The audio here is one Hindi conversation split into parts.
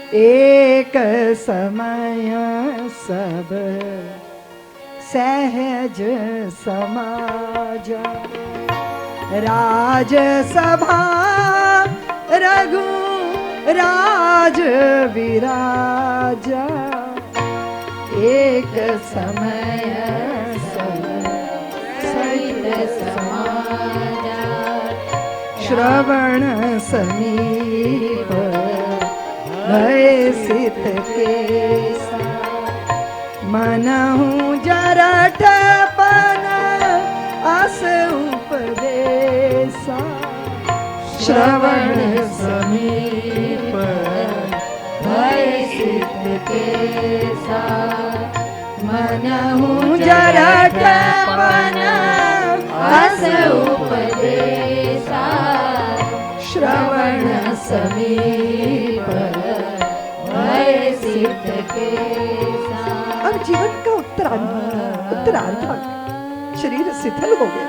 एक समय सब सहज समाज, राज सभा रघु राज विराजा, एक समय सब सहित समाजा, श्रवण समीप भय सित केसा, मनहु जरठपन अस उपदेशा, श्रवण समीप भय सित केसा, मनहु जरठपन अस उपदेशा, श्रवण समीप भय सित केसा। अब जीवन का उत्तरार्ध शरीर शिथिल हो गया,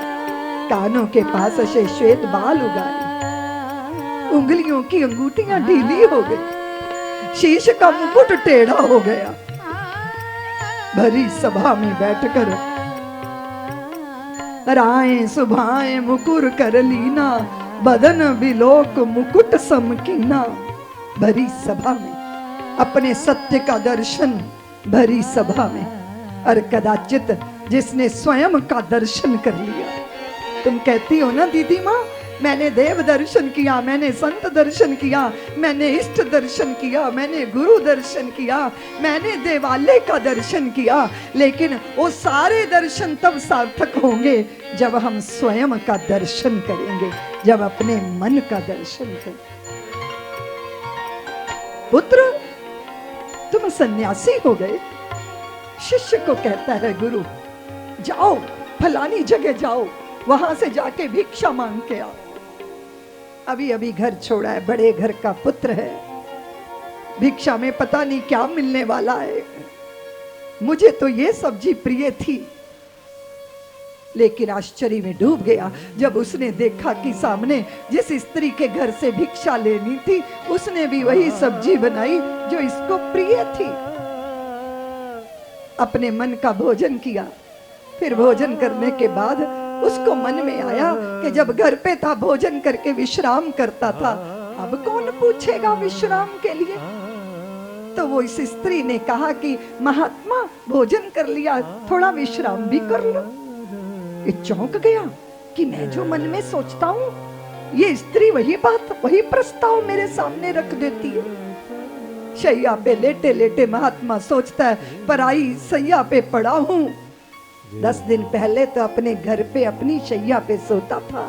कानों के पास से श्वेत बाल उगाए, उंगलियों की अंगूठियां ढीली हो गई, शीश का मुकुट टेढ़ा हो गया। भरी सभा में बैठकर राय सुभाए मुकुर कर लीना, बदन बिलोक मुकुट समकीना। भरी सभा में अपने सत्य का दर्शन, भरी सभा में, और कदाचित जिसने स्वयं का दर्शन कर लिया। तुम कहती हो ना दीदी माँ, मैंने देव दर्शन किया, मैंने संत दर्शन किया, मैंने इष्ट दर्शन किया, मैंने गुरु दर्शन किया, मैंने देवालय का दर्शन किया, लेकिन वो सारे दर्शन तब सार्थक होंगे जब हम स्वयं का दर्शन करेंगे, जब अपने मन का दर्शन करेंगे। पुत्र, तुम सन्यासी हो गए। शिष्य को कहता है गुरु, जाओ फलानी जगह जाओ, वहां से जाके भिक्षा मांग के आओ। अभी अभी घर छोड़ा है, बड़े घर का पुत्र है, भिक्षा में पता नहीं क्या मिलने वाला है। मुझे तो ये सब्जी प्रिय थी, लेकिन आश्चर्य में डूब गया जब उसने देखा कि सामने जिस स्त्री के घर से भिक्षा लेनी थी, उसने भी वही सब्जी बनाई जो इसको प्रिय थी। अपने मन का भोजन किया, फिर भोजन करने के बाद उसको मन में आया कि जब घर पे था भोजन करके विश्राम करता था, अब कौन पूछेगा विश्राम के लिए। तो वो इस स्त्री ने कहा कि महात्मा भोजन कर लिया, थोड़ा विश्राम भी कर लो। ये चौंक गया कि मैं जो मन में सोचता हूँ, ये स्त्री वही बात, वही प्रस्ताव मेरे सामने रख देती है। शैया पे लेटे लेटे महात्मा सोचता है, पराई शैया पे पड़ा हूँ। 10 दिन पहले तो अपने घर पे अपनी शैया पे सोता था।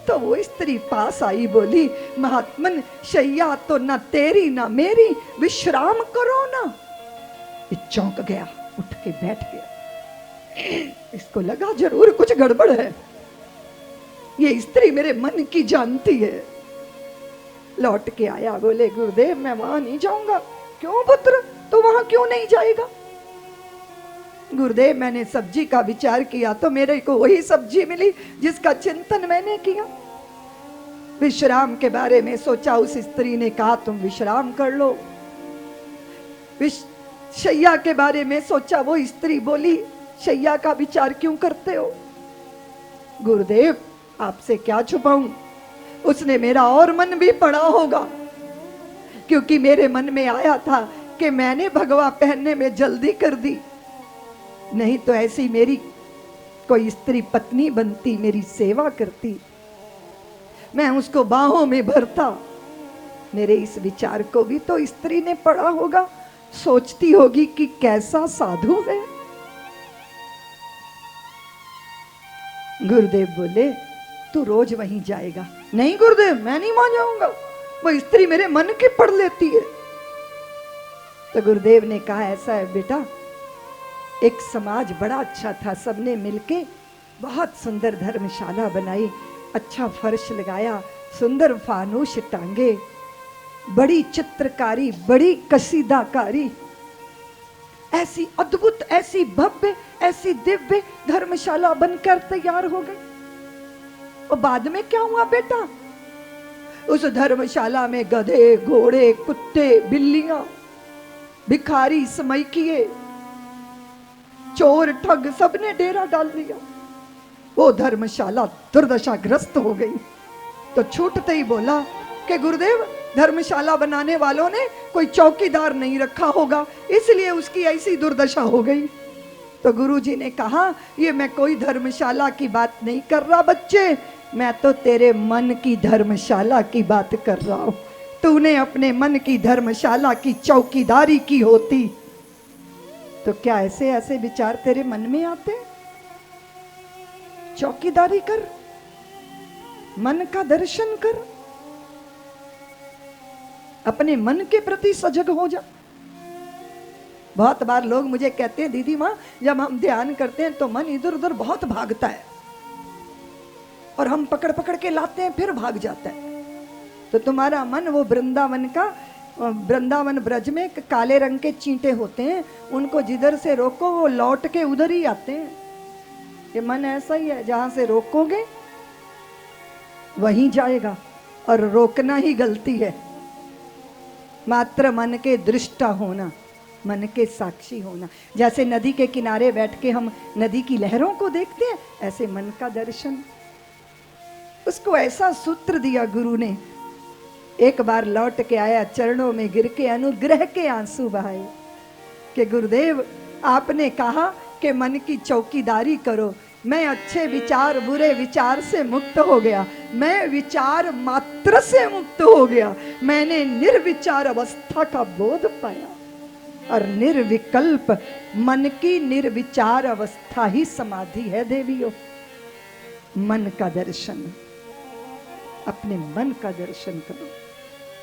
तो वो स्त्री पास आई, बोली महात्मन शैया तो ना तेरी ना मेरी, विश्राम करो ना। ये चौंक गया, उठ के बैठ गया। इसको लगा जरूर कुछ गड़बड़ है, ये स्त्री मेरे मन की जानती है। लौट के आया, बोले गुरुदेव मैं वहां नहीं जाऊंगा। क्यों पुत्र, तो वहां क्यों नहीं जाएगा? गुरुदेव मैंने सब्जी का विचार किया तो मेरे को वही सब्जी मिली जिसका चिंतन मैंने किया। विश्राम के बारे में सोचा, उस स्त्री ने कहा तुम विश्राम कर लो। शैया के बारे में सोचा, वो स्त्री बोली शैया का विचार क्यों करते हो? गुरुदेव आपसे क्या छुपाऊं, उसने मेरा और मन भी पढ़ा होगा, क्योंकि मेरे मन में आया था कि मैंने भगवा पहनने में जल्दी कर दी, नहीं तो ऐसी मेरी कोई स्त्री पत्नी बनती, मेरी सेवा करती, मैं उसको बाहों में भरता। मेरे इस विचार को भी तो स्त्री ने पढ़ा होगा, सोचती होगी कि कैसा साधु है। गुरुदेव बोले तू रोज वहीं जाएगा। नहीं गुरुदेव मैं नहीं वहां जाऊंगा, वो स्त्री मेरे मन की पढ़ लेती है। तो गुरुदेव ने कहा ऐसा है बेटा, एक समाज बड़ा अच्छा था, सबने मिलके बहुत सुंदर धर्मशाला बनाई, अच्छा फर्श लगाया, सुंदर फानूस टांगे, बड़ी चित्रकारी, बड़ी कसीदाकारी, ऐसी अद्भुत, ऐसी भव्य, ऐसी दिव्य धर्मशाला बनकर तैयार हो गई। और बाद में क्या हुआ बेटा? उस धर्मशाला में गधे, घोड़े, कुत्ते, बिल्लियां, भिखारी, समैकिए, चोर, ठग, सबने डेरा डाल दिया। वो धर्मशाला दुर्दशाग्रस्त हो गई। तो छूटते ही बोला कि गुरुदेव, धर्मशाला बनाने वालों ने कोई चौकीदार नहीं रखा होगा, इसलिए उसकी ऐसी दुर्दशा हो गई। तो गुरुजी ने कहा, ये मैं कोई धर्मशाला की बात नहीं कर रहा बच्चे, मैं तो तेरे मन की धर्मशाला की बात कर रहा हूं। तूने अपने मन की धर्मशाला की चौकीदारी की होती तो क्या ऐसे ऐसे विचार तेरे मन में आते? चौकीदारी कर, मन का दर्शन कर, अपने मन के प्रति सजग हो जा। बहुत बार लोग मुझे कहते हैं, दीदी माँ, जब हम ध्यान करते हैं तो मन इधर उधर बहुत भागता है और हम पकड़ पकड़ के लाते हैं, फिर भाग जाता है। तो तुम्हारा मन वो वृंदावन ब्रज में काले रंग के चींटे होते हैं, उनको जिधर से रोको वो लौट के उधर ही आते हैं। ये मन ऐसा ही है, जहां से रोकोगे वहीं जाएगा, और रोकना ही गलती है। मात्र मन के दृष्टा होना, मन के साक्षी होना। जैसे नदी के किनारे बैठ के हम नदी की लहरों को देखते हैं, ऐसे मन का दर्शन। उसको ऐसा सूत्र दिया गुरु ने। एक बार लौट के आया, चरणों में गिर के अनुग्रह के आंसू बहाए कि गुरुदेव, आपने कहा कि मन की चौकीदारी करो। मैं अच्छे विचार, बुरे विचार से मुक्त हो गया, मैं विचार मात्र से मुक्त हो गया। मैंने निर्विचार अवस्था का बोध पाया, और निर्विकल्प मन की निर्विचार अवस्था ही समाधि है देवियों। मन का दर्शन, अपने मन का दर्शन करो।